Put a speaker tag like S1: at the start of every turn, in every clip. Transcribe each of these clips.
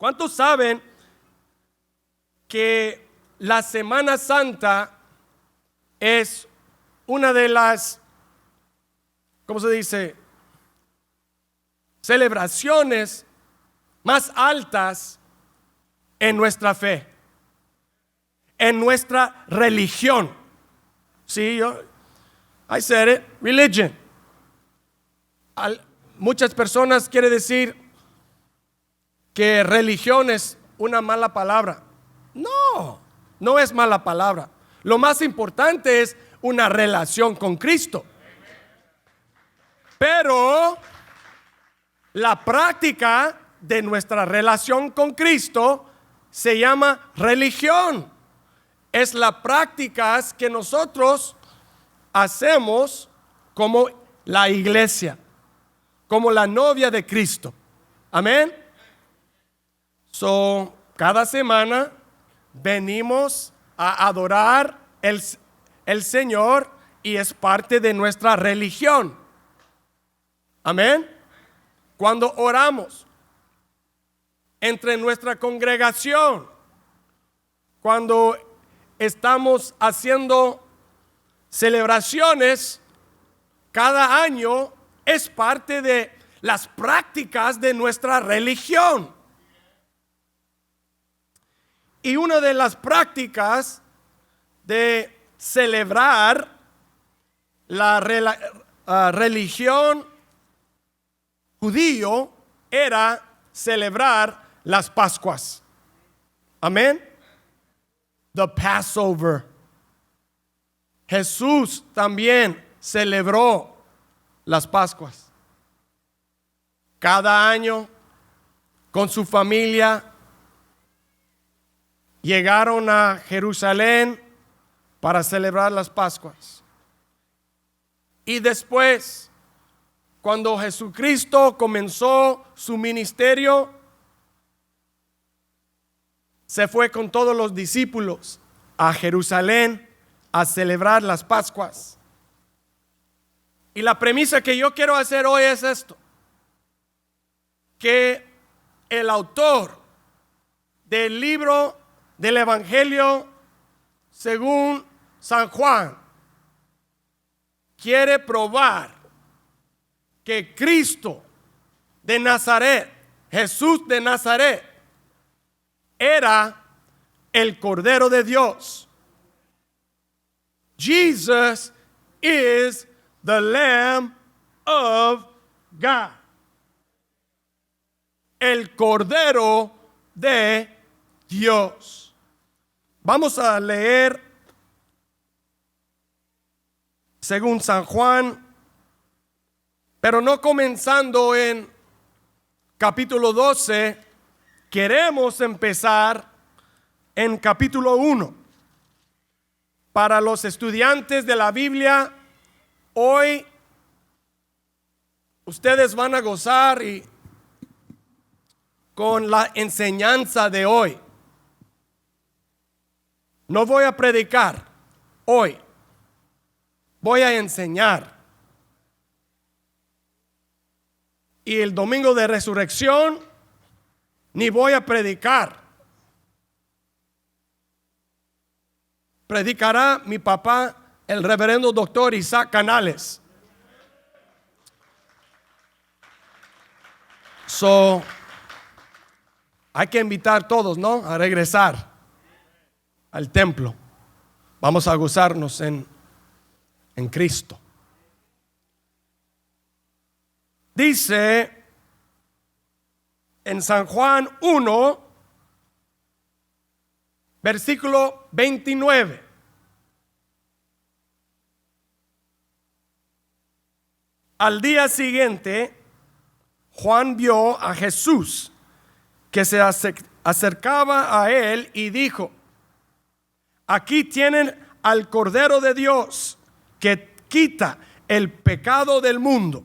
S1: ¿Cuántos saben que la Semana Santa es una de las, ¿cómo se dice?, celebraciones más altas en nuestra fe, en nuestra religión? Sí, I said it, religion. Muchas personas quieren decir que religión es una mala palabra. No, no es mala palabra. Lo más importante es una relación con Cristo. Pero la práctica de nuestra relación con Cristo se llama religión. Es la práctica que nosotros hacemos como la iglesia, como la novia de Cristo. Amén. Cada semana venimos a adorar el Señor y es parte de nuestra religión. Amén. Cuando oramos entre nuestra congregación, cuando estamos haciendo celebraciones cada año, es parte de las prácticas de nuestra religión. Y una de las prácticas de celebrar la religión judío era celebrar las Pascuas. Amén. The Passover. Jesús también celebró las Pascuas. Cada año, con su familia, llegaron a Jerusalén para celebrar las Pascuas. Y después, cuando Jesucristo comenzó su ministerio, se fue con todos los discípulos a Jerusalén a celebrar las Pascuas. Y la premisa que yo quiero hacer hoy es esto: que el autor del libro del Evangelio según San Juan quiere probar que Cristo de Nazaret, Jesús de Nazaret, era el Cordero de Dios. Jesus is the Lamb of God. El Cordero de Dios. Vamos a leer según San Juan, pero no comenzando en capítulo 12, queremos empezar en capítulo 1. Para los estudiantes de la Biblia, hoy ustedes van a gozar con la enseñanza de hoy. No voy a predicar hoy, voy a enseñar. Y el domingo de resurrección ni voy a predicar. Predicará mi papá, el reverendo doctor Isaac Canales. Hay que invitar a todos, ¿no?, a regresar al templo. Vamos a gozarnos en Cristo. Dice en San Juan 1, versículo 29. Al día siguiente, Juan vio a Jesús que se acercaba a él y dijo: aquí tienen al Cordero de Dios que quita el pecado del mundo.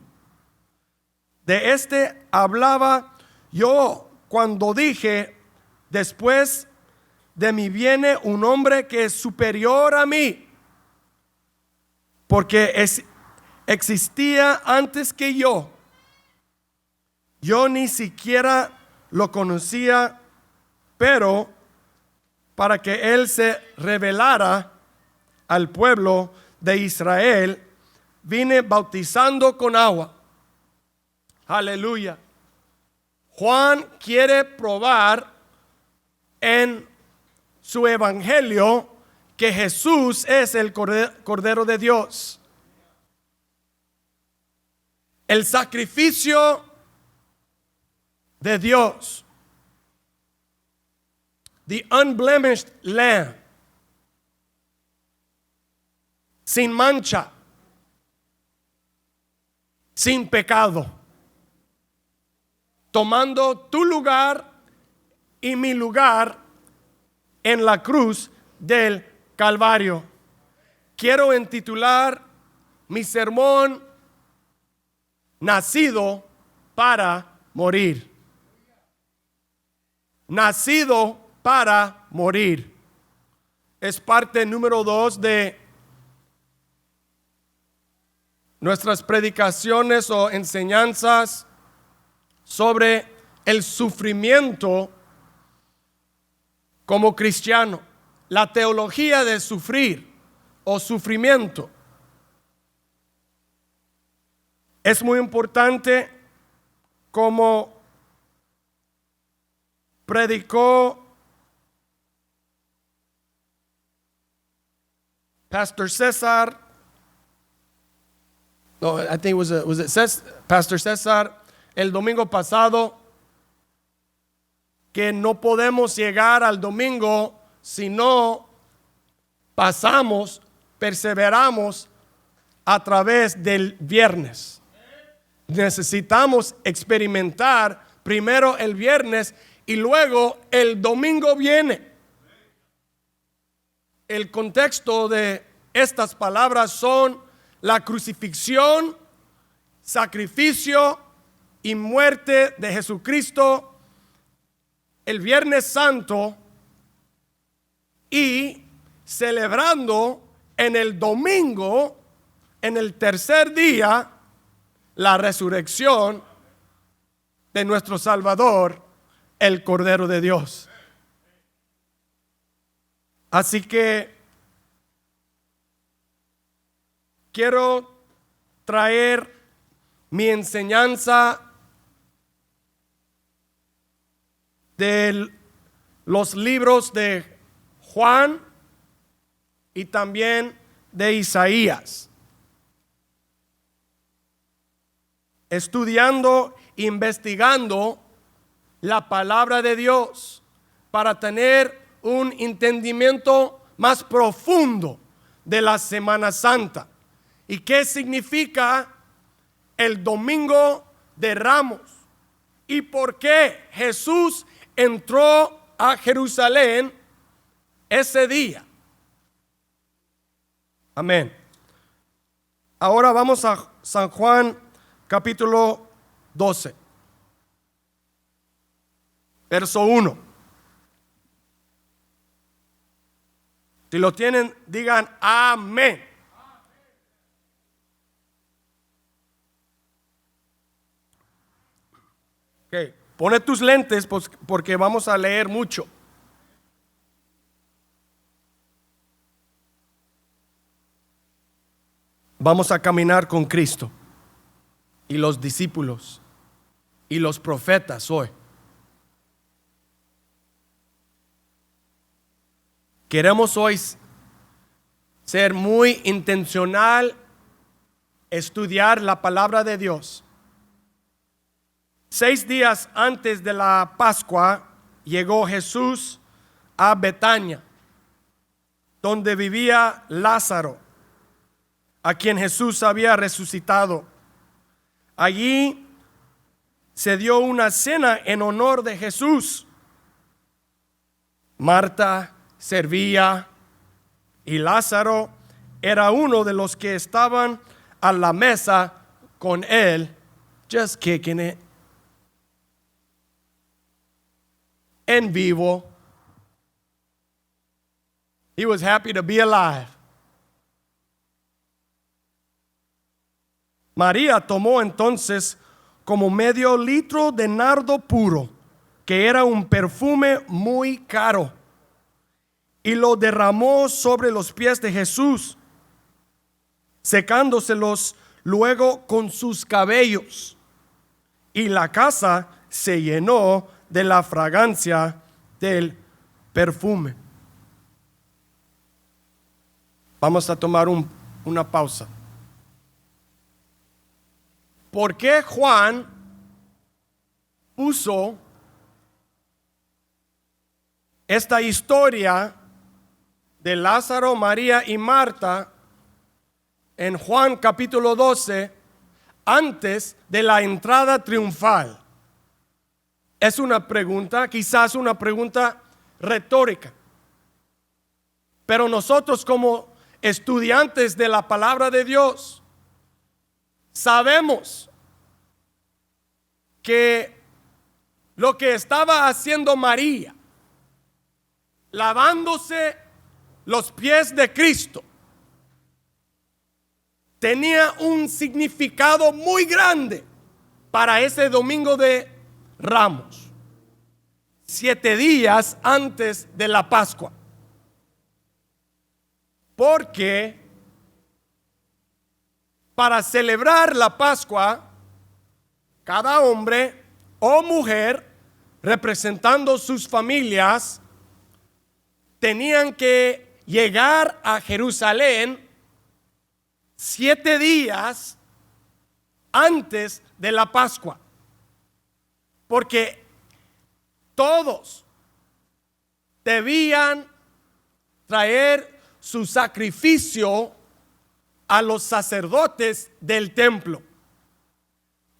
S1: De este hablaba yo cuando dije: después de mí viene un hombre que es superior a mí, porque existía antes que yo. Yo ni siquiera lo conocía. pero para que Él se revelara al pueblo de Israel, vine bautizando con agua. Aleluya. Juan quiere probar en su evangelio que Jesús es el Cordero de Dios. El sacrificio de Dios. The unblemished lamb. Sin mancha. Sin pecado. Tomando tu lugar y mi lugar en la cruz del Calvario. Quiero intitular mi sermón Nacido para morir. Nacido para morir. Es parte número 2 de nuestras predicaciones o enseñanzas sobre el sufrimiento como cristiano. La teología de sufrir o sufrimiento. Es muy importante, como predicó Pastor César. No, I think was it Pastor César el domingo pasado, que no podemos llegar al domingo si no pasamos, perseveramos a través del viernes. Necesitamos experimentar primero el viernes y luego el domingo viene. El contexto de estas palabras son la crucifixión, sacrificio y muerte de Jesucristo el Viernes Santo y celebrando en el domingo, en el tercer día, la resurrección de nuestro Salvador, el Cordero de Dios. Así que quiero traer mi enseñanza de los libros de Juan y también de Isaías. Estudiando, investigando la palabra de Dios para tener un entendimiento más profundo de la Semana Santa. ¿Y qué significa el Domingo de Ramos? ¿Y por qué Jesús entró a Jerusalén ese día? Amén. Ahora vamos a San Juan capítulo 12, verso 1. Si lo tienen, digan amén. Okay. Pone tus lentes porque vamos a leer mucho. Vamos a caminar con Cristo y los discípulos y los profetas hoy. Queremos hoy ser muy intencional, estudiar la palabra de Dios. 6 días antes de la Pascua llegó Jesús a Betania, donde vivía Lázaro, a quien Jesús había resucitado. Allí se dio una cena en honor de Jesús. Marta servía y Lázaro era uno de los que estaban a la mesa con él, just kicking it, en vivo. He was happy to be alive. María tomó entonces como medio litro de nardo puro, que era un perfume muy caro, y lo derramó sobre los pies de Jesús, secándoselos luego con sus cabellos. Y la casa se llenó de la fragancia del perfume. Vamos a tomar una pausa. ¿Por qué Juan puso esta historia de Lázaro, María y Marta en Juan capítulo 12 antes de la entrada triunfal? Es una pregunta, quizás una pregunta retórica. Pero nosotros como estudiantes de la palabra de Dios sabemos que lo que estaba haciendo María, lavándose los pies de Cristo, tenía un significado muy grande para ese domingo de Ramos, 7 días antes de la Pascua. Porque para celebrar la Pascua, cada hombre o mujer, representando sus familias, tenían que llegar a Jerusalén 7 días antes de la Pascua, porque todos debían traer su sacrificio a los sacerdotes del templo,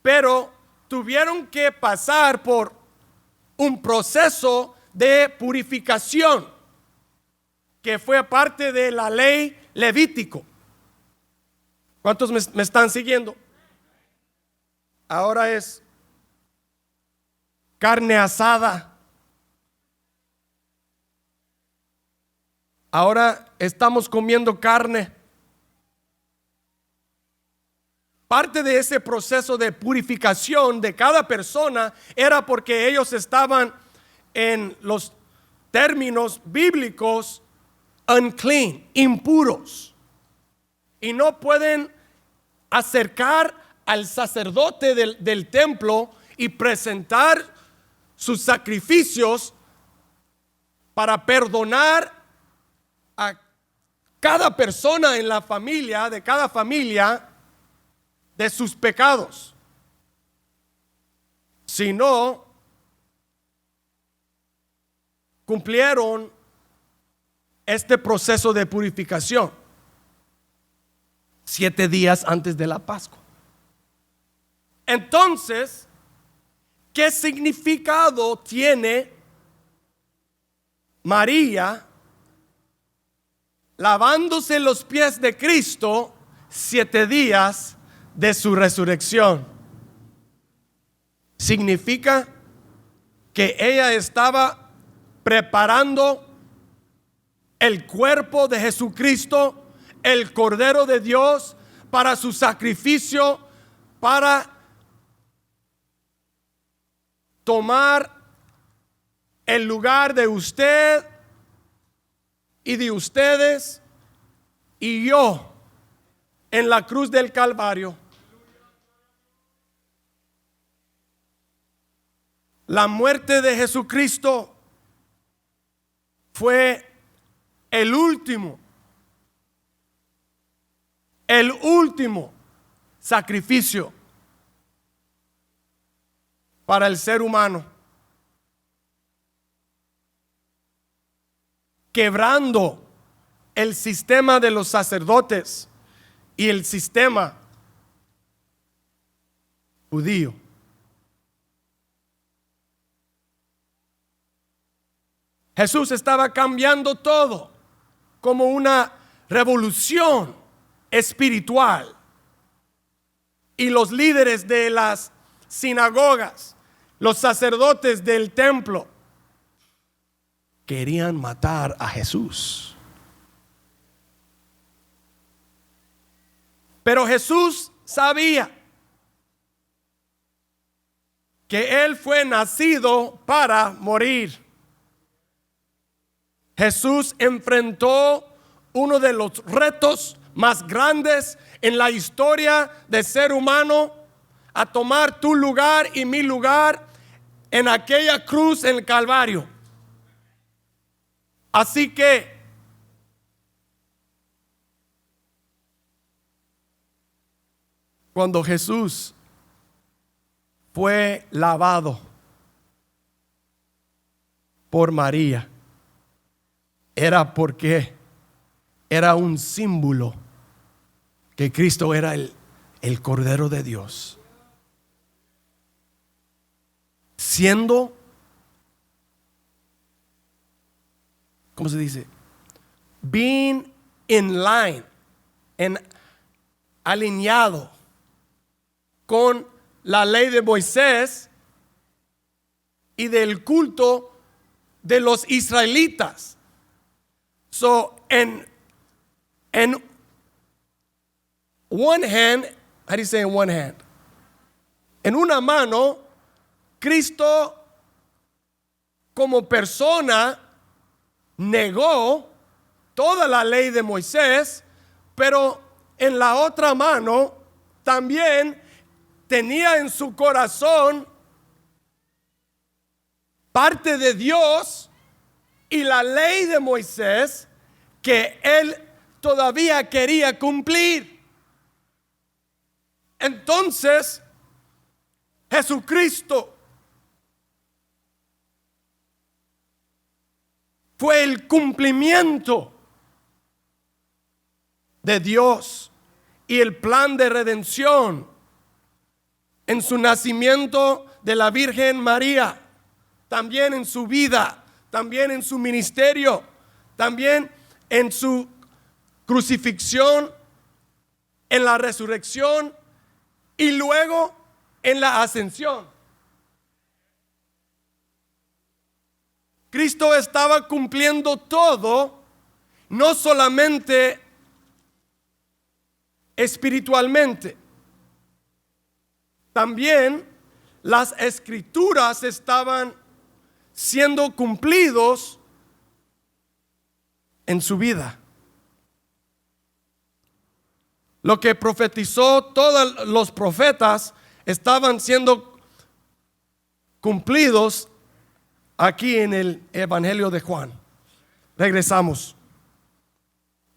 S1: pero tuvieron que pasar por un proceso de purificación que fue parte de la ley levítico. ¿Cuántos me están siguiendo? Ahora es carne asada. Ahora estamos comiendo carne. Parte de ese proceso de purificación de cada persona era porque ellos estaban, en los términos bíblicos, unclean, impuros, y no pueden acercar al sacerdote del templo y presentar sus sacrificios para perdonar a cada persona en la familia, de cada familia, de sus pecados. Si no cumplieron este proceso de purificación 7 días antes de la Pascua. Entonces, ¿qué significado tiene María lavándose los pies de Cristo 7 días de su resurrección? Significa que ella estaba preparando el cuerpo de Jesucristo, el Cordero de Dios, para su sacrificio, para tomar el lugar de usted y de ustedes y yo en la cruz del Calvario. La muerte de Jesucristo fue el último sacrificio para el ser humano, quebrando el sistema de los sacerdotes y el sistema judío. Jesús estaba cambiando todo como una revolución espiritual, y los líderes de las sinagogas, los sacerdotes del templo, querían matar a Jesús. Pero Jesús sabía que Él fue nacido para morir. Jesús enfrentó uno de los retos más grandes en la historia del ser humano, a tomar tu lugar y mi lugar en aquella cruz en el Calvario. Así que cuando Jesús fue lavado por María, era porque era un símbolo que Cristo era el Cordero de Dios, siendo, ¿cómo se dice? Being in line, alineado con la ley de Moisés y del culto de los israelitas. So, en one hand, how do you say in one hand? En una mano, Cristo como persona negó toda la ley de Moisés, pero en la otra mano también tenía en su corazón parte de Dios y la ley de Moisés que él todavía quería cumplir. Entonces, Jesucristo fue el cumplimiento de Dios y el plan de redención en su nacimiento de la Virgen María, también en su vida, también en su ministerio, también en su crucifixión, en la resurrección y luego en la ascensión. Cristo estaba cumpliendo todo, no solamente espiritualmente, también las escrituras estaban siendo cumplidos en su vida. Lo que profetizó todos los profetas estaban siendo cumplidos aquí en el Evangelio de Juan. Regresamos.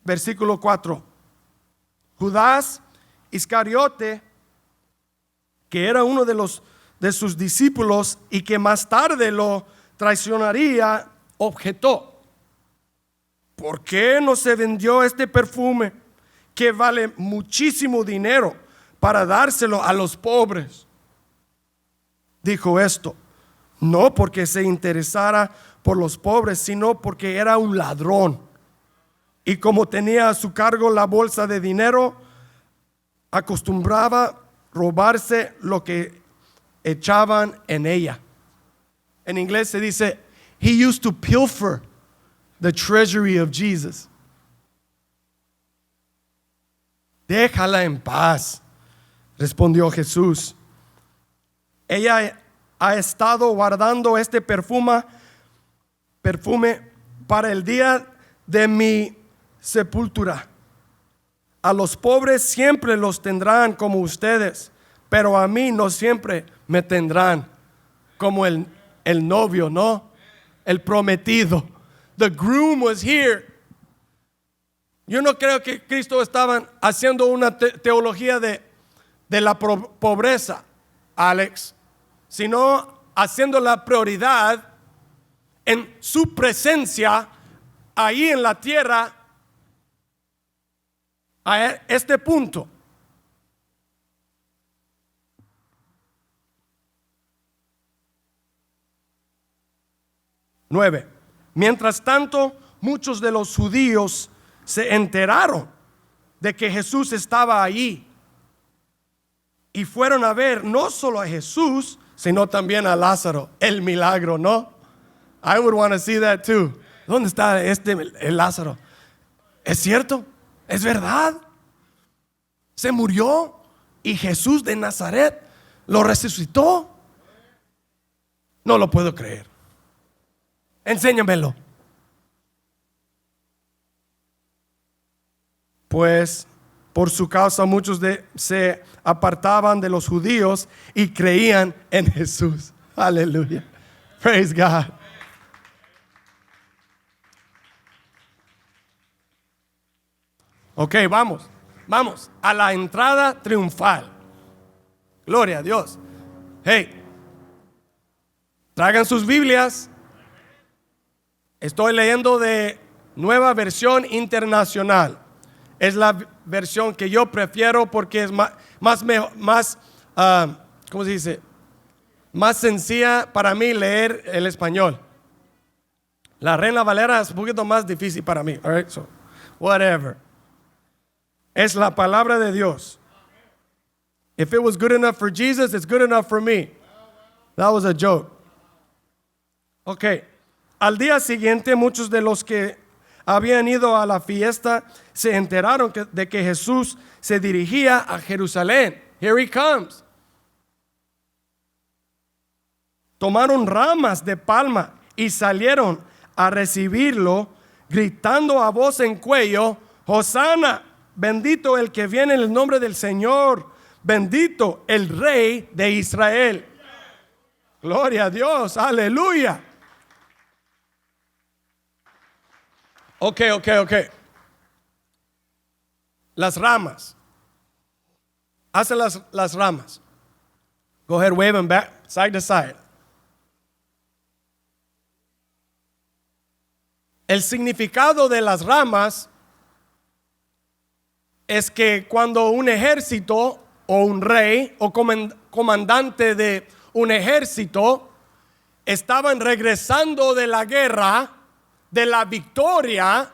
S1: Versículo 4. Judas Iscariote, que era uno de sus discípulos y que más tarde lo traicionaría, objetó: ¿por qué no se vendió este perfume que vale muchísimo dinero para dárselo a los pobres? Dijo esto no porque se interesara por los pobres, sino porque era un ladrón, y como tenía a su cargo la bolsa de dinero, acostumbraba robarse lo que echaban en ella. En inglés se dice, he used to pilfer the treasury of Jesus. Déjala en paz, respondió Jesús. Ella ha estado guardando este perfume para el día de mi sepultura. A los pobres siempre los tendrán como ustedes, pero a mí no siempre me tendrán, como el novio, ¿no? El prometido. The groom was here. Yo no creo que Cristo estaba haciendo una teología de la pobreza, Alex, sino haciendo la prioridad en su presencia ahí en la tierra a este punto. Nueve. Mientras tanto, muchos de los judíos se enteraron de que Jesús estaba allí y fueron a ver no solo a Jesús, sino también a Lázaro, el milagro, ¿no? I would want to see that too. ¿Dónde está el Lázaro? ¿Es cierto? ¿Es verdad? Se murió y Jesús de Nazaret lo resucitó. No lo puedo creer. Enséñamelo. Pues por su causa muchos se apartaban de los judíos y creían en Jesús. Aleluya. Praise God. Ok, vamos a la entrada triunfal. Gloria a Dios. Hey, traigan sus Biblias. Estoy leyendo de Nueva Versión Internacional. Es la versión que yo prefiero porque es más ¿cómo se dice? Más sencilla para mí leer el español. La Reina Valera es un poquito más difícil para mí. All right, so whatever. Es la palabra de Dios. If it was good enough for Jesus, it's good enough for me. That was a joke. Okay. Al día siguiente, muchos de los que habían ido a la fiesta se enteraron de que Jesús se dirigía a Jerusalén. Here he comes. Tomaron ramas de palma y salieron a recibirlo, gritando a voz en cuello: Hosana, bendito el que viene en el nombre del Señor, bendito el Rey de Israel. Gloria a Dios, aleluya. Ok. Las ramas. Hacen las ramas. Go ahead, wave them back, side to side. El significado de las ramas es que cuando un ejército o un rey o comandante de un ejército estaban regresando de la guerra, de la victoria,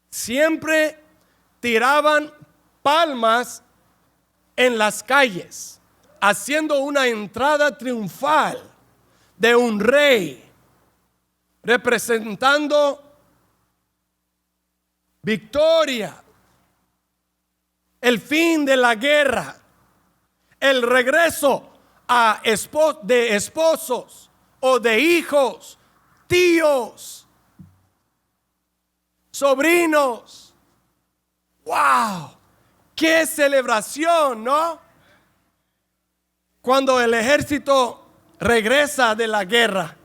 S1: siempre tiraban palmas en las calles, haciendo una entrada triunfal de un rey, representando victoria, el fin de la guerra, el regreso de esposos o de hijos, tíos, sobrinos. ¡Wow! ¡Qué celebración!, ¿no? Cuando el ejército regresa de la guerra.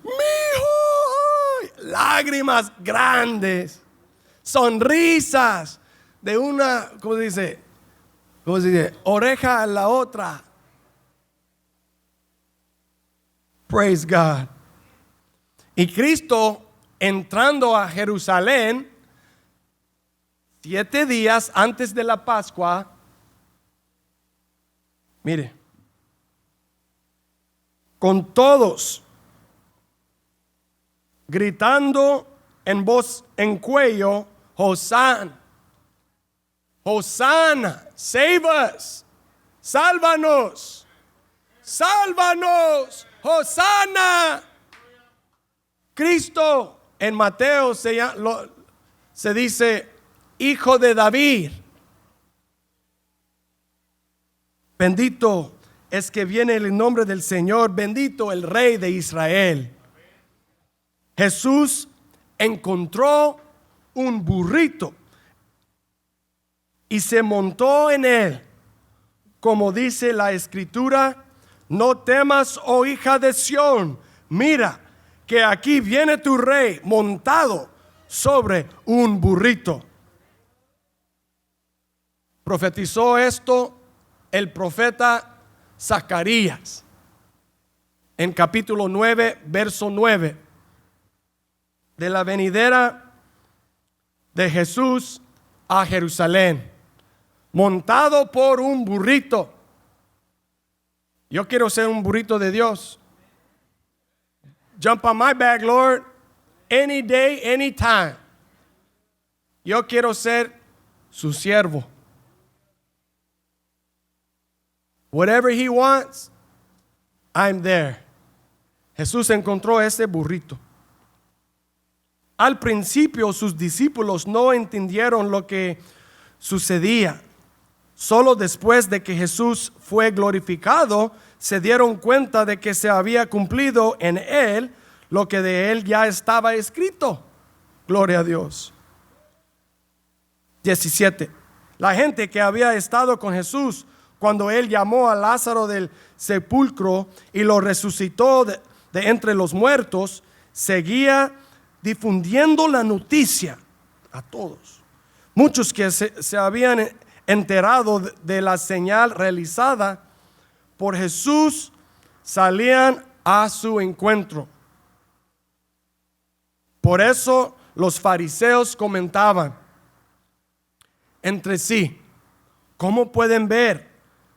S1: ¡Mijo! Lágrimas grandes, sonrisas de una, ¿cómo se dice? Oreja a la otra. Praise God. Y Cristo entrando a Jerusalén 7 días antes de la Pascua, mire, con todos gritando en voz en cuello: Hosana, Hosana, save us, sálvanos, sálvanos, Hosana. Cristo en Mateo se dice Hijo de David. Bendito es que viene en el nombre del Señor, bendito el Rey de Israel. Jesús encontró un burrito y se montó en él, como dice la Escritura: no temas, oh hija de Sión, mira que aquí viene tu rey montado sobre un burrito. Profetizó esto el profeta Zacarías en capítulo 9, verso 9, de la venidera de Jesús a Jerusalén, montado por un burrito. Yo quiero ser un burrito de Dios. Jump on my back, Lord, any day, any time. Yo quiero ser su siervo. Whatever he wants, I'm there. Jesús encontró ese burrito. Al principio sus discípulos no entendieron lo que sucedía. Solo después de que Jesús fue glorificado se dieron cuenta de que se había cumplido en él lo que de él ya estaba escrito. Gloria a Dios. 17. La gente que había estado con Jesús cuando él llamó a Lázaro del sepulcro y lo resucitó de entre los muertos, seguía difundiendo la noticia a todos. Muchos que se habían enterado de la señal realizada por Jesús salían a su encuentro. Por eso los fariseos comentaban entre sí: ¿cómo pueden ver?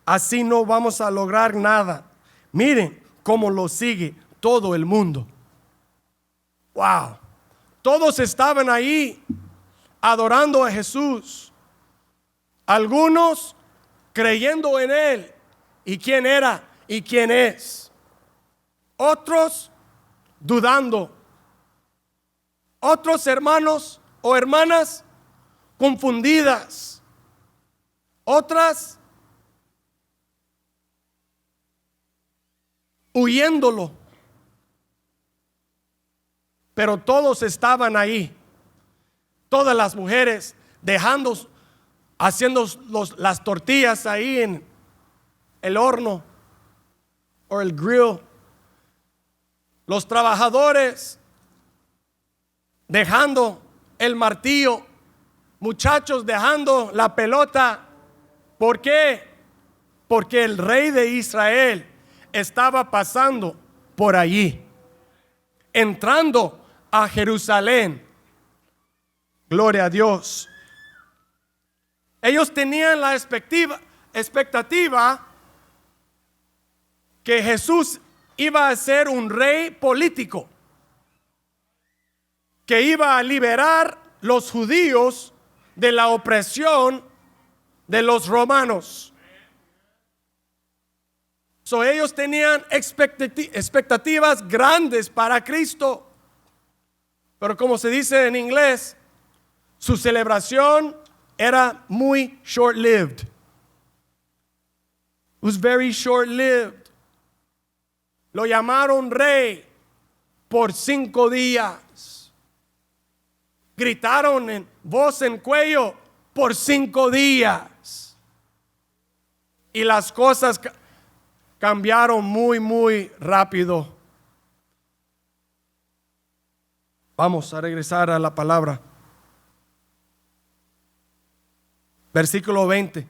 S1: Así no vamos a lograr nada. Miren cómo lo sigue todo el mundo. Wow. Todos estaban ahí adorando a Jesús. Algunos creyendo en él y quién era y quién es. Otros dudando. Otros hermanos o hermanas confundidas. Otras huyéndolo. Pero todos estaban ahí. Todas las mujeres haciendo las tortillas ahí en el horno o el grill. Los trabajadores dejando el martillo. Muchachos dejando la pelota. ¿Por qué? Porque el rey de Israel estaba pasando por allí, entrando a Jerusalén. Gloria a Dios. Ellos tenían la expectativa que Jesús iba a ser un rey político, que iba a liberar los judíos de la opresión de los romanos. Ellos tenían expectativas grandes para Cristo. Pero como se dice en inglés, su celebración era muy short-lived. It was very short-lived. Lo llamaron rey por 5 días. Gritaron en voz en cuello por 5 días. Y las cosas cambiaron muy rápido. Vamos a regresar a la palabra. Versículo 20.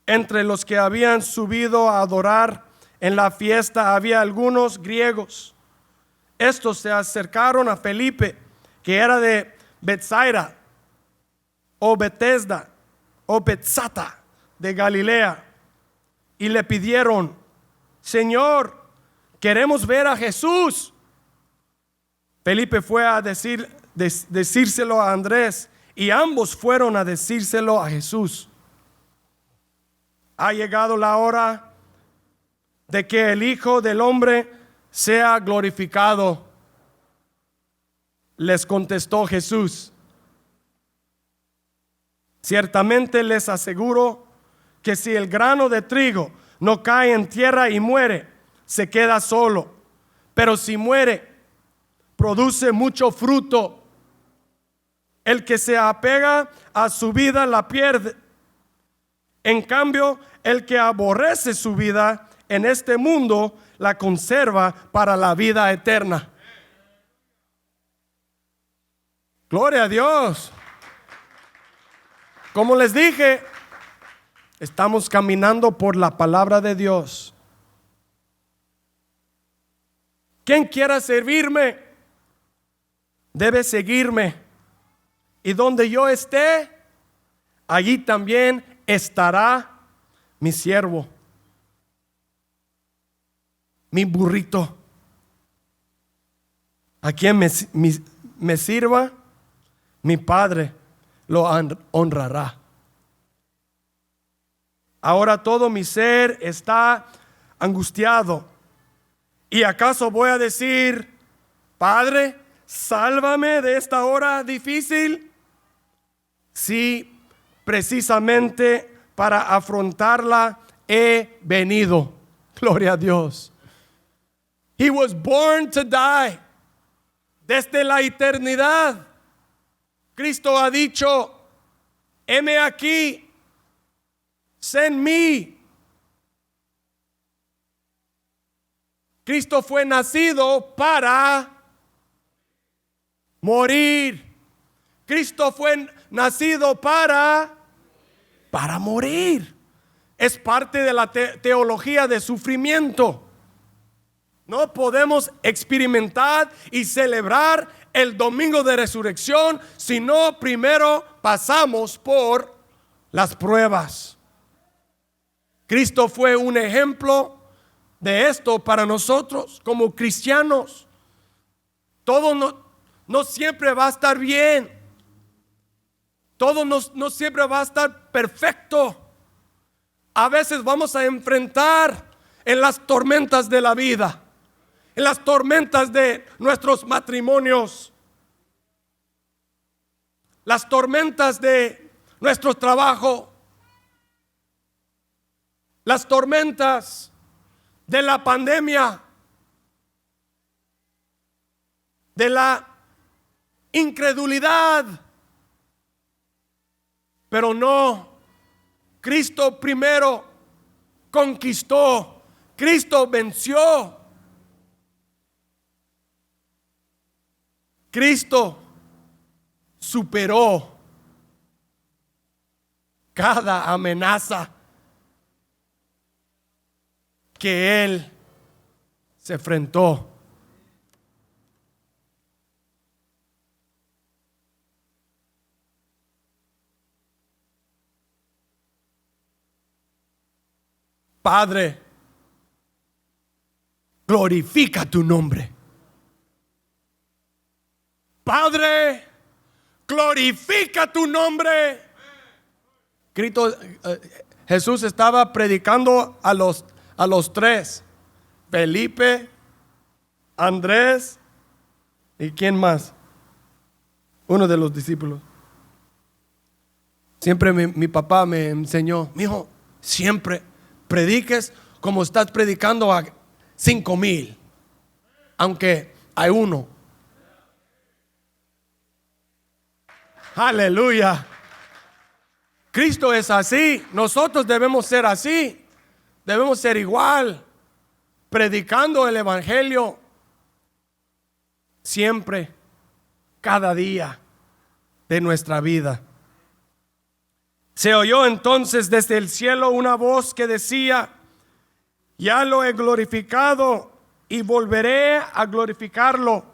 S1: Entre los que habían subido a adorar en la fiesta había algunos griegos. Estos se acercaron a Felipe, que era de Betsaida o Betesda o Betzata de Galilea, y le pidieron: Señor, queremos ver a Jesús. Felipe fue a decírselo a Andrés, y ambos fueron a decírselo a Jesús. Ha llegado la hora de que el Hijo del Hombre sea glorificado, les contestó Jesús. Ciertamente les aseguro que si el grano de trigo no cae en tierra y muere, se queda solo. Pero si muere, produce mucho fruto. El que se apega a su vida la pierde. En cambio, el que aborrece su vida en este mundo la conserva para la vida eterna. Gloria a Dios. Como les dije, estamos caminando por la palabra de Dios. Quien quiera servirme debe seguirme, y donde yo esté, allí también estará mi siervo, mi burrito. A quien me sirva, mi Padre lo honrará. Ahora todo mi ser está angustiado. ¿Y acaso voy a decir: Padre, sálvame de esta hora difícil? Sí, precisamente para afrontarla he venido. Gloria a Dios. He was born to die. Desde la eternidad, Cristo ha dicho, heme aquí, send me. Cristo fue nacido para morir. Cristo fue nacido para morir. Es parte de la teología de sufrimiento. No podemos experimentar y celebrar el domingo de resurrección si no primero pasamos por las pruebas. Cristo fue un ejemplo de esto para nosotros como cristianos. Todo no siempre va a estar bien. Todo no siempre va a estar perfecto. A veces vamos a enfrentar en las tormentas de la vida, en las tormentas de nuestros matrimonios, las tormentas de nuestro trabajo, las tormentas de la pandemia, de la incredulidad. Pero no, Cristo primero conquistó, Cristo venció. Cristo superó cada amenaza que Él se enfrentó. Padre, glorifica tu nombre. Padre, glorifica tu nombre. Jesús estaba predicando a los tres: Felipe, Andrés y ¿quién más? Uno de los discípulos. Siempre mi papá me enseñó: mijo, siempre prediques como estás predicando a 5,000, aunque hay uno. Aleluya. Cristo es así. Nosotros debemos ser así. Debemos ser igual, predicando el evangelio siempre, cada día de nuestra vida. Se oyó entonces desde el cielo una voz que decía: ya lo he glorificado y volveré a glorificarlo.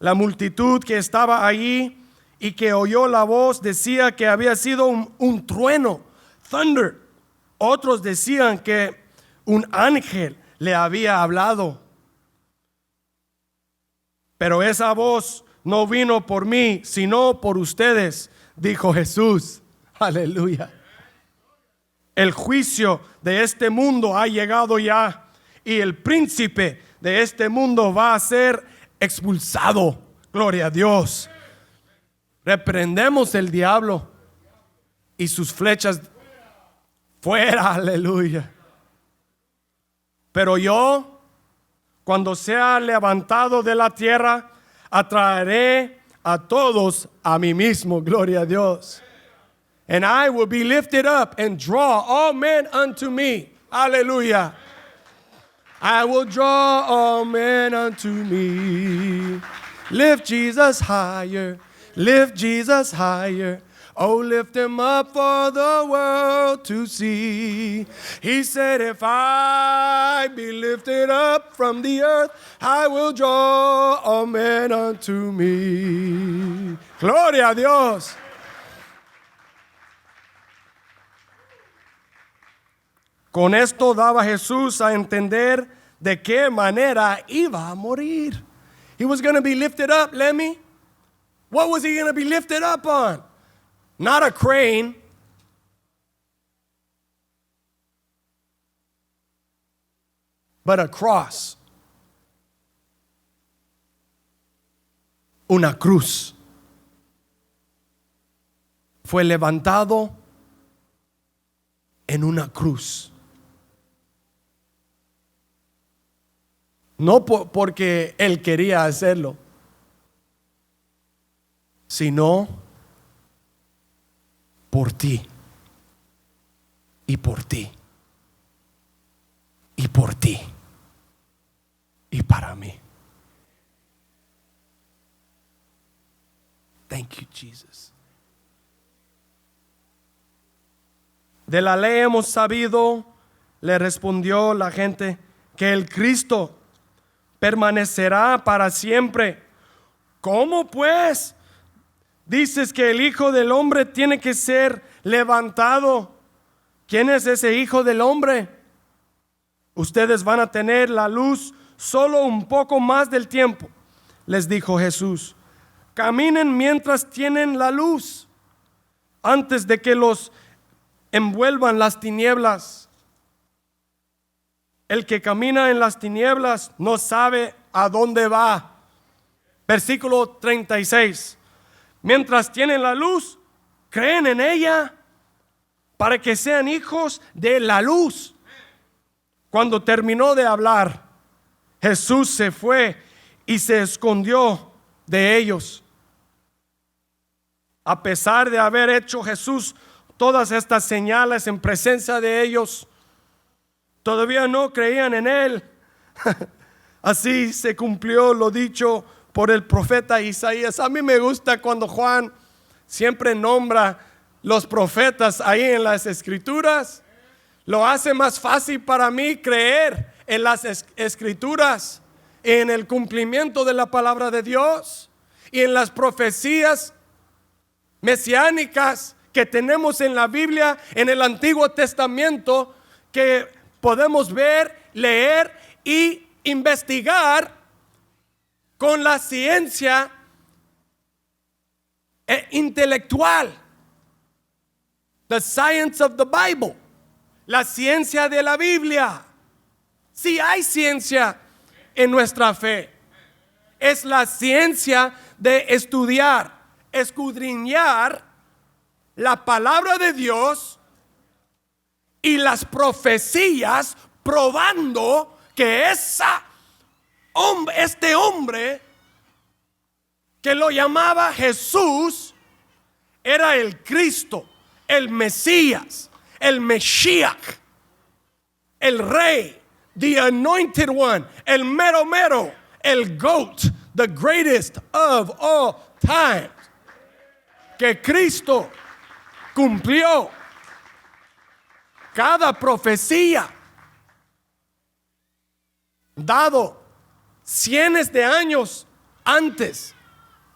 S1: La multitud que estaba allí y que oyó la voz decía que había sido un trueno, thunder. Otros decían que un ángel le había hablado. Pero esa voz no vino por mí, sino por ustedes, dijo Jesús. Aleluya. El juicio de este mundo ha llegado ya, y el príncipe de este mundo va a ser expulsado. Gloria a Dios. Reprendemos el diablo y sus flechas fuera. Aleluya. Pero yo, cuando sea levantado de la tierra, atraeré a todos a mí mismo. Gloria a Dios. And I will be lifted up and draw all men unto me. Hallelujah. I will draw all men unto me. Lift Jesus higher. Lift Jesus higher. Oh, lift him up for the world to see. He said, if I be lifted up from the earth, I will draw all men unto me. Gloria a Dios. Con esto daba Jesús a entender de qué manera iba a morir. He was going to be lifted up, Lemmy. What was he going to be lifted up on? Not a crane. But a cross. Una cruz. Fue levantado en una cruz. No porque Él quería hacerlo, sino por ti y por ti y por ti y para mí. Thank you, Jesus. De la ley hemos sabido, le respondió la gente, que el Cristo permanecerá para siempre. ¿Cómo pues dices que el Hijo del Hombre tiene que ser levantado? ¿Quién es ese Hijo del Hombre? Ustedes van a tener la luz solo un poco más del tiempo, les dijo Jesús. Caminen mientras tienen la luz, antes de que los envuelvan las tinieblas. El que camina en las tinieblas no sabe a dónde va. Versículo 36. Mientras tienen la luz, creen en ella para que sean hijos de la luz. Cuando terminó de hablar, Jesús se fue y se escondió de ellos. A pesar de haber hecho Jesús todas estas señales en presencia de ellos, todavía no creían en Él. Así se cumplió lo dicho por el profeta Isaías. A mí me gusta cuando Juan siempre nombra los profetas ahí en las escrituras. Lo hace más fácil para mí creer en las escrituras, en el cumplimiento de la palabra de Dios y en las profecías mesiánicas que tenemos en la Biblia, en el Antiguo Testamento, que podemos ver, leer y investigar con la ciencia intelectual. The science of the Bible. La ciencia de la Biblia. Sí hay ciencia en nuestra fe. Es la ciencia de estudiar, escudriñar la palabra de Dios y las profecías, probando que este hombre que lo llamaba Jesús era el Cristo, el Mesías, el Mashiach, el Rey, the Anointed One, el mero mero, el GOAT, the greatest of all time, que Cristo cumplió cada profecía dado cientos de años antes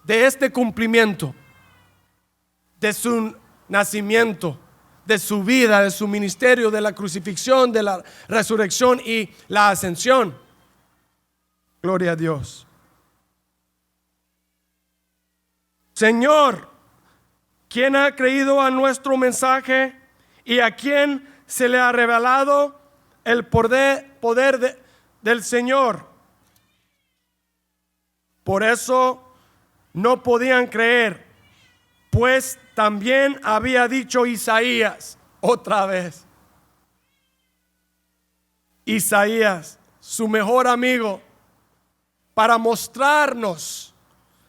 S1: de este cumplimiento, de su nacimiento, de su vida, de su ministerio, de la crucifixión, de la resurrección y la ascensión. Gloria a Dios. Señor, ¿quién ha creído a nuestro mensaje y a quién se le ha revelado el poder del Señor? Por eso no podían creer, pues también había dicho Isaías, otra vez. Isaías, su mejor amigo, para mostrarnos.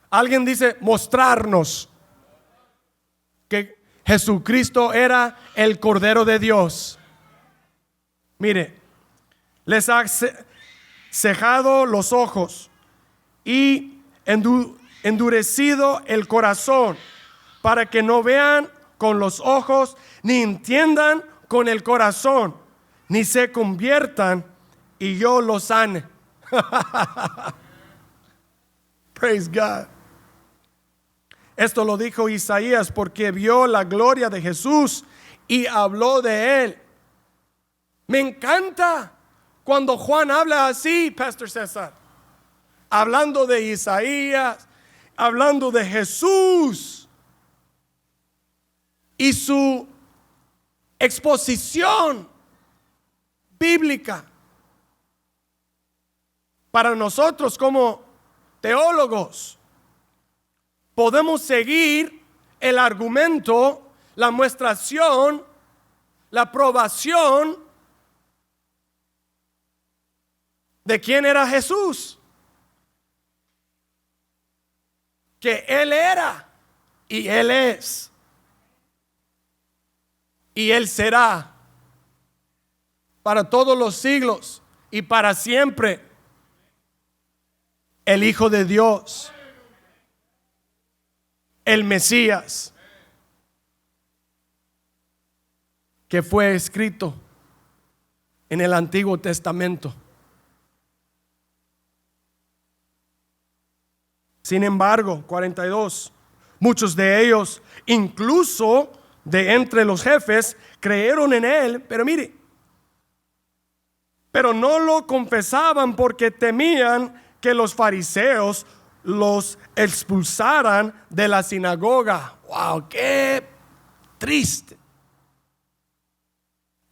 S1: Alguien dice mostrarnos que Jesucristo era el Cordero de Dios. Mire, les ha cejado los ojos y endurecido el corazón, para que no vean con los ojos, ni entiendan con el corazón, ni se conviertan y yo los sane. Praise God. Esto lo dijo Isaías porque vio la gloria de Jesús y habló de él. Me encanta cuando Juan habla así, Pastor César, hablando de Isaías, hablando de Jesús y su exposición bíblica. Para nosotros como teólogos podemos seguir el argumento, la muestración, la probación ¿De quién era Jesús? Que Él era y Él es y Él será para todos los siglos y para siempre el Hijo de Dios, el Mesías, que fue escrito en el Antiguo Testamento. Sin embargo, 42, muchos de ellos, incluso de entre los jefes, creyeron en él, pero mire, pero no lo confesaban porque temían que los fariseos los expulsaran de la sinagoga. ¡Wow! ¡Qué triste!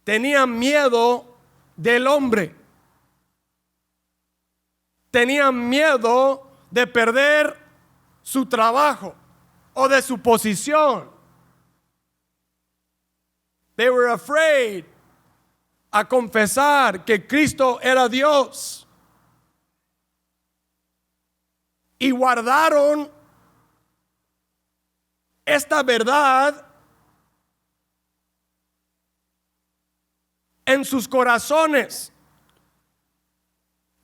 S1: Tenían miedo del hombre. Tenían miedo de perder su trabajo o de su posición. They were afraid a confesar que Cristo era Dios. Y guardaron esta verdad en sus corazones.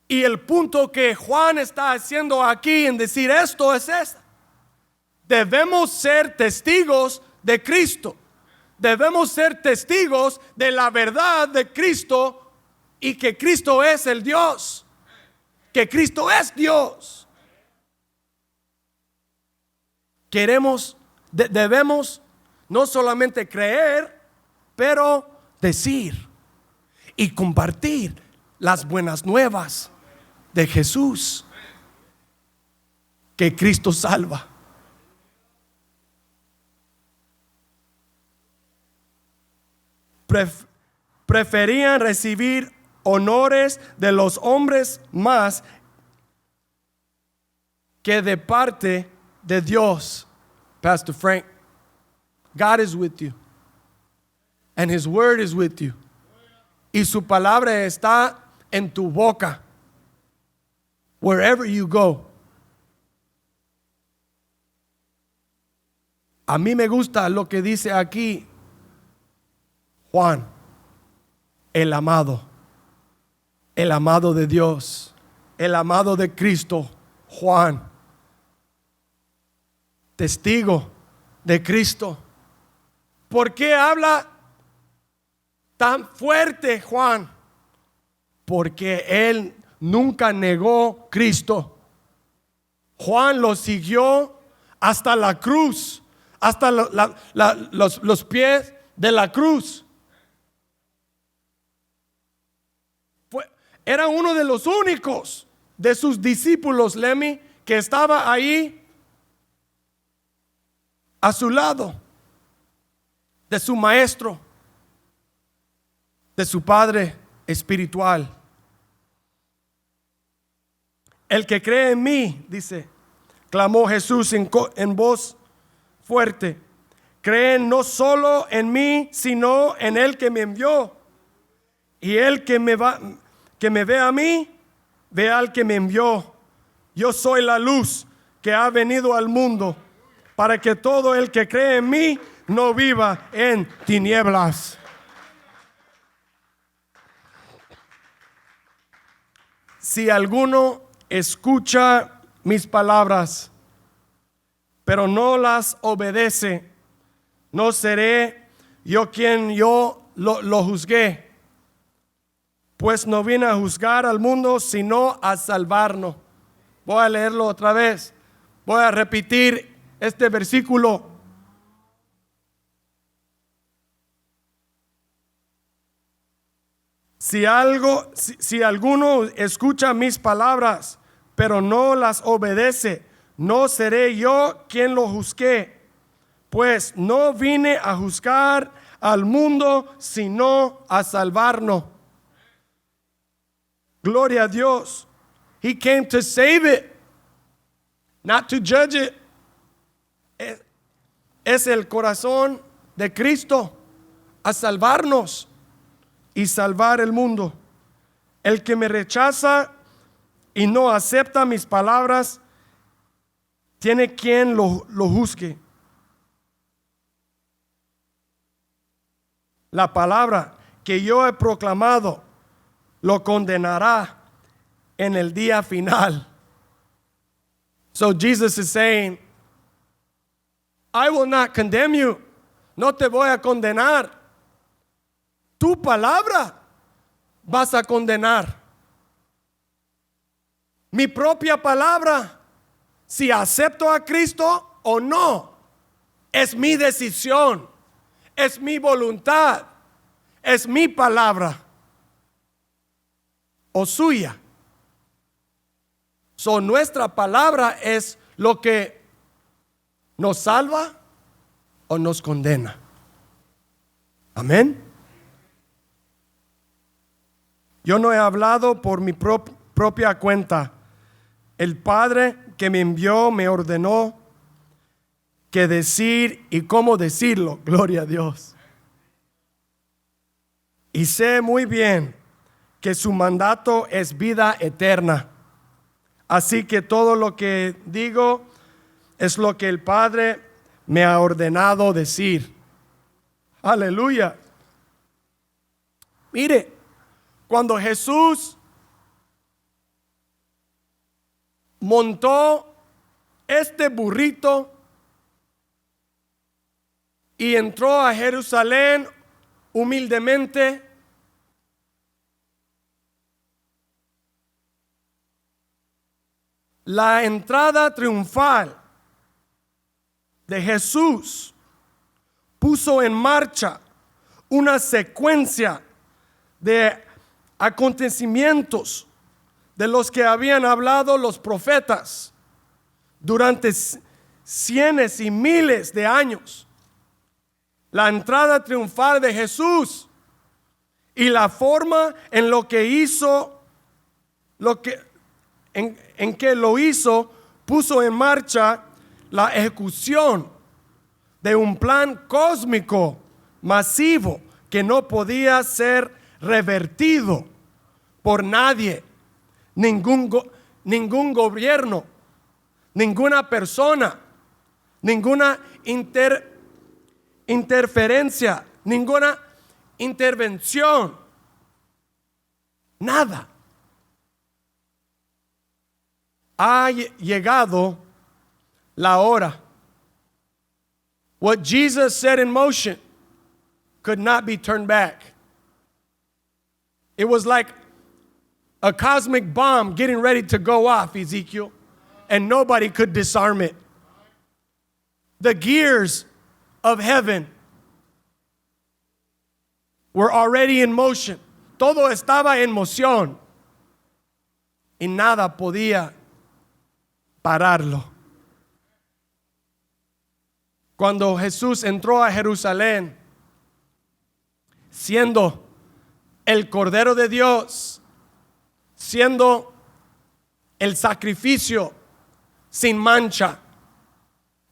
S1: Y el punto que Juan está haciendo aquí en decir esto es este: debemos ser testigos de Cristo. Debemos ser testigos de la verdad de Cristo y que Cristo es el Dios. Que Cristo es Dios. Debemos no solamente creer, pero decir y compartir las buenas nuevas de Jesús, que Cristo salva. Preferían recibir honores de los hombres más que de parte de Dios. Pastor Frank, God is with you and His word is with you, y su palabra está en tu boca wherever you go. A mí me gusta lo que dice aquí Juan, el amado de Dios, el amado de Cristo. Juan, testigo de Cristo. ¿Por qué habla tan fuerte Juan? Porque él nunca negó Cristo. Juan lo siguió hasta la cruz, hasta los pies de la cruz. Era uno de los únicos de sus discípulos, Lemmy, que estaba ahí a su lado, de su maestro, de su padre espiritual. El que cree en mí, dice, clamó Jesús en voz fuerte, creen no solo en mí, sino en el que me envió. Y el que me ve a mí, ve al que me envió. Yo soy la luz que ha venido al mundo, para que todo el que cree en mí no viva en tinieblas. Si alguno escucha mis palabras, pero no las obedece, no seré yo quien lo juzgué. Pues no vine a juzgar al mundo, sino a salvarnos. Voy a leerlo otra vez. Voy a repetir este versículo. Si alguno escucha mis palabras, pero no las obedece, no seré yo quien lo juzgue. Pues no vine a juzgar al mundo, sino a salvarnos. Gloria a Dios. He came to save it, not to judge it. Es el corazón de Cristo, a salvarnos y salvar el mundo. El que me rechaza y no acepta mis palabras, tiene quien lo juzgue. La palabra que yo he proclamado lo condenará en el día final. So Jesus is saying, I will not condemn you. No te voy a condenar. Tu palabra vas a condenar. Mi propia palabra, si acepto a Cristo o no, es mi decisión, es mi voluntad, es mi palabra o suya. So, nuestra palabra es lo que nos salva o nos condena. Amén. Yo no he hablado por mi propia cuenta. El Padre que me envió me ordenó qué decir y cómo decirlo. Gloria a Dios. Y sé muy bien que su mandato es vida eterna. Así que todo lo que digo es lo que el Padre me ha ordenado decir. Aleluya. Mire, cuando Jesús montó este burrito y entró a Jerusalén humildemente, la entrada triunfal de Jesús puso en marcha una secuencia de acontecimientos de los que habían hablado los profetas durante cientos y miles de años. La entrada triunfal de Jesús y la forma en lo que hizo, en que lo hizo, puso en marcha la ejecución de un plan cósmico masivo que no podía ser revertido por nadie, ningún gobierno, ninguna persona, ninguna interferencia, ninguna intervención, nada. Ha llegado la hora. What Jesus set in motion could not be turned back. It was like a cosmic bomb getting ready to go off, Ezekiel, and nobody could disarm it. The gears of heaven were already in motion. Todo estaba en moción y nada podía pararlo. Cuando Jesús entró a Jerusalén, siendo el Cordero de Dios, siendo el sacrificio sin mancha,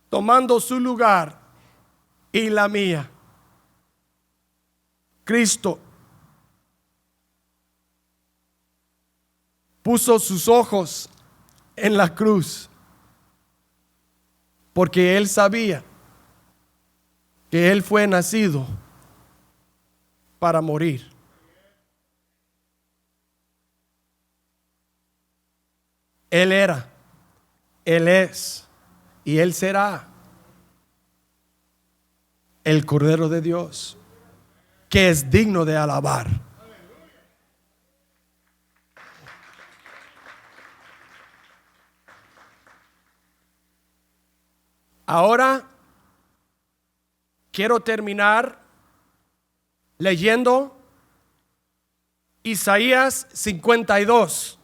S1: tomando su lugar y la mía, Cristo puso sus ojos en la cruz, porque Él sabía que Él fue nacido para morir. Él era, Él es y Él será el Cordero de Dios, que es digno de alabar. Ahora quiero terminar leyendo Isaías 52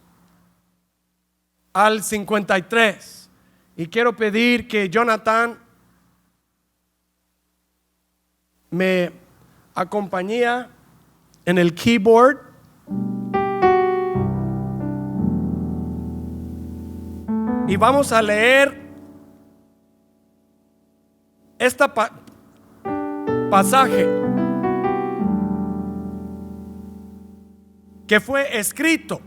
S1: al 53. Y quiero pedir que Jonathan me acompañe en el keyboard. Y vamos a leer este pasaje que fue escrito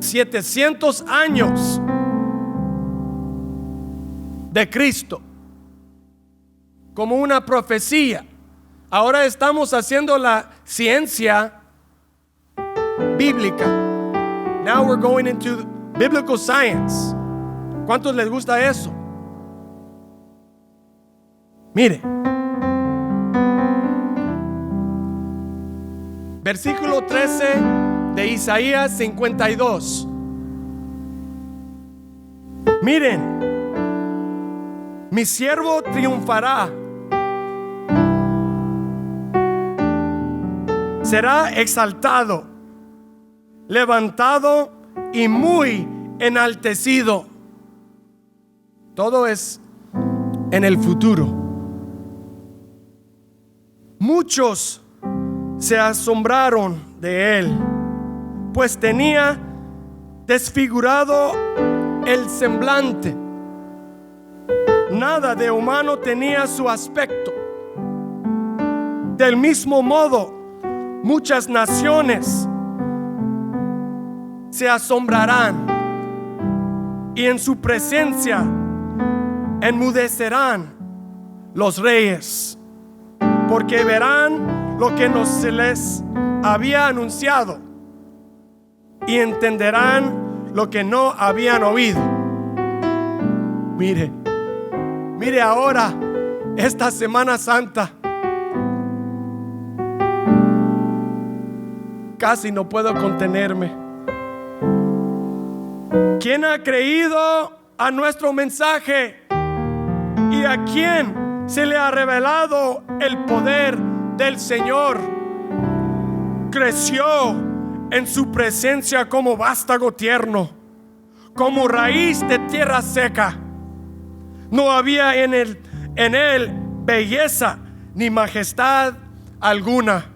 S1: 700 años de Cristo como una profecía. Ahora estamos haciendo la ciencia bíblica. Now we're going into biblical science. ¿Cuántos les gusta eso? Mire, versículo 13 de Isaías 52. Miren, mi siervo triunfará, será exaltado, levantado y muy enaltecido. Todo es en el futuro. Muchos se asombraron de él, pues tenía desfigurado el semblante. Nada de humano tenía su aspecto. Del mismo modo, muchas naciones se asombrarán y en su presencia enmudecerán los reyes, porque verán lo que no se les había anunciado y entenderán lo que no habían oído. Mire ahora esta Semana Santa. Casi no puedo contenerme. ¿Quién ha creído a nuestro mensaje? ¿Y a quién se le ha revelado el poder del Señor? Creció en su presencia como vástago tierno, como raíz de tierra seca. No había en él belleza ni majestad alguna.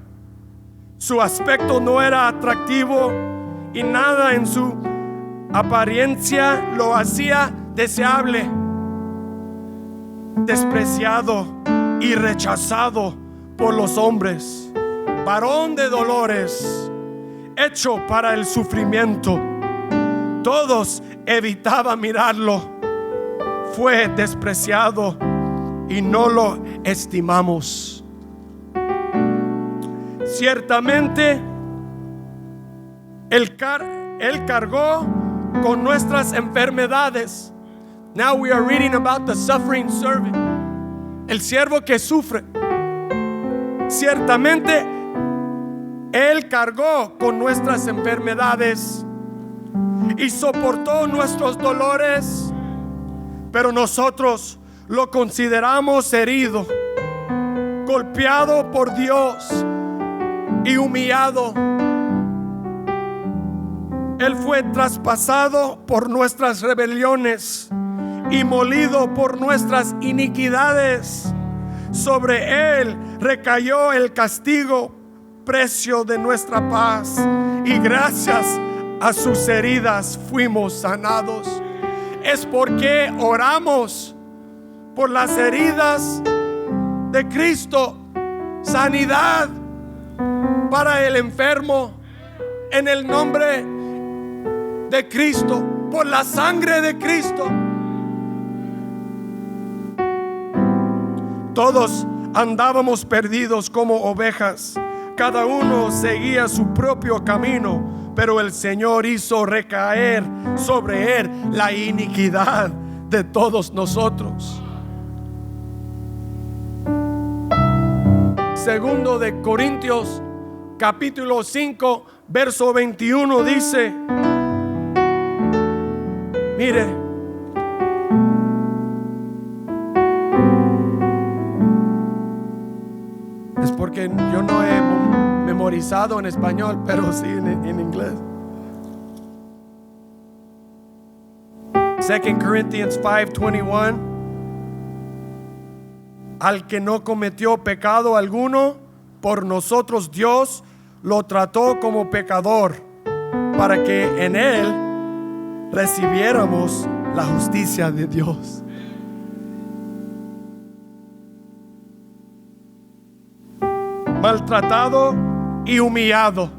S1: Su aspecto no era atractivo y nada en su apariencia lo hacía deseable. Despreciado y rechazado por los hombres, varón de dolores, hecho para el sufrimiento. Todos evitaban mirarlo. Fue despreciado y no lo estimamos. Ciertamente Él cargó con nuestras enfermedades. Now we are reading about the suffering servant, el siervo que sufre. Ciertamente Él cargó con nuestras enfermedades y soportó nuestros dolores, pero nosotros lo consideramos herido, golpeado por Dios y humillado. Él fue traspasado por nuestras rebeliones y molido por nuestras iniquidades. Sobre Él recayó el castigo, precio de nuestra paz, y gracias a sus heridas fuimos sanados. Es porque oramos por las heridas de Cristo, sanidad para el enfermo en el nombre de Cristo, por la sangre de Cristo. Todos andábamos perdidos como ovejas, cada uno seguía su propio camino, pero el Señor hizo recaer sobre él la iniquidad de todos nosotros. Segundo de Corintios capítulo 5 verso 21 dice, mire, es porque yo no he memorizado en español, pero sí en inglés. 2 Corinthians 5:21, al que no cometió pecado alguno, por nosotros Dios lo trató como pecador, para que en él recibiéramos la justicia de Dios. Maltratado y humillado,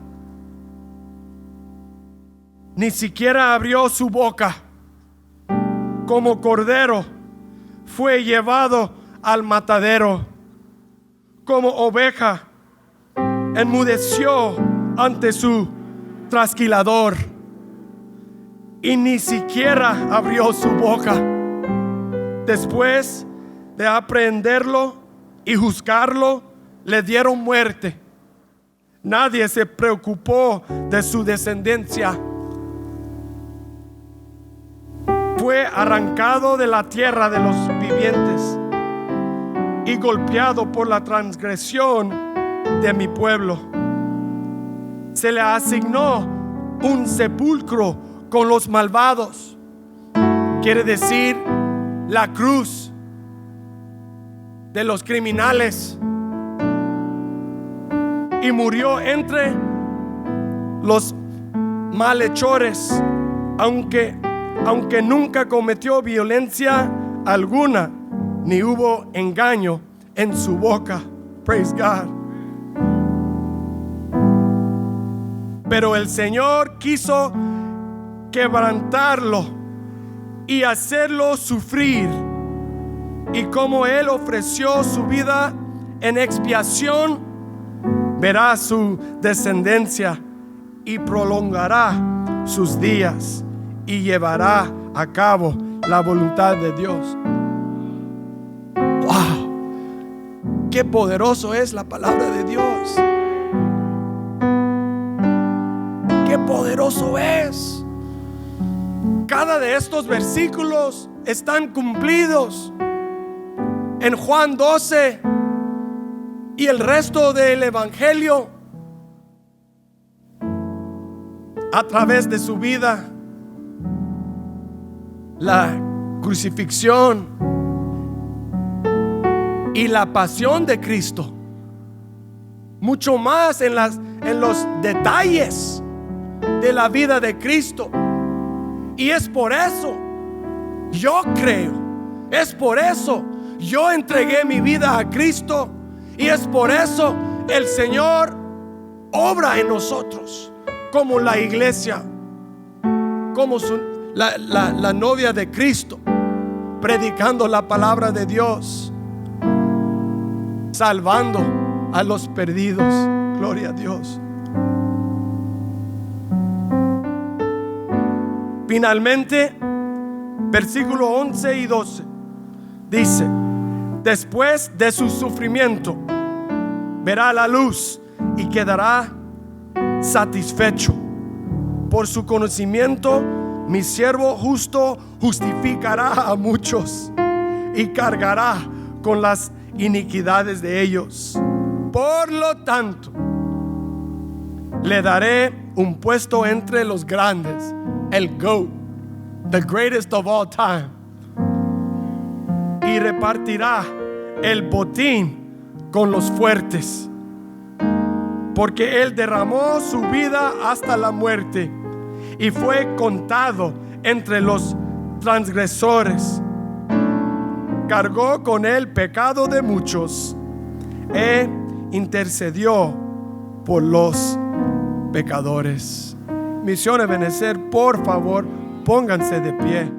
S1: ni siquiera abrió su boca. Como cordero fue llevado al matadero. Como oveja enmudeció ante su trasquilador, y ni siquiera abrió su boca. Después de aprehenderlo y juzgarlo, le dieron muerte. Nadie se preocupó de su descendencia. Fue arrancado de la tierra de los vivientes y golpeado por la transgresión de mi pueblo. Se le asignó un sepulcro con los malvados, quiere decir la cruz de los criminales, y murió entre los malhechores, aunque nunca cometió violencia alguna, ni hubo engaño en su boca. Praise God. Pero el Señor quiso quebrantarlo y hacerlo sufrir, y como Él ofreció su vida en expiación, verá su descendencia y prolongará sus días y llevará a cabo la voluntad de Dios. ¡Wow! ¡Qué poderoso es la palabra de Dios! ¡Qué poderoso es! Cada de estos versículos están cumplidos en Juan 12 y el resto del Evangelio a través de su vida, la crucifixión y la pasión de Cristo. Mucho más en los detalles de la vida de Cristo. Y es por eso yo creo, es por eso yo entregué mi vida a Cristo, y es por eso el Señor obra en nosotros como la iglesia, como la novia de Cristo, predicando la palabra de Dios, salvando a los perdidos. Gloria a Dios. Finalmente, versículo 11 y 12 dice: después de su sufrimiento verá la luz y quedará satisfecho. Por su conocimiento mi siervo justo justificará a muchos y cargará con las iniquidades de ellos. Por lo tanto, le daré un puesto entre los grandes, el GOAT, the greatest of all time, y repartirá el botín con los fuertes, porque él derramó su vida hasta la muerte y fue contado entre los transgresores. Cargó con el pecado de muchos e intercedió por los pecadores. Misión Ebenecer, por favor, pónganse de pie.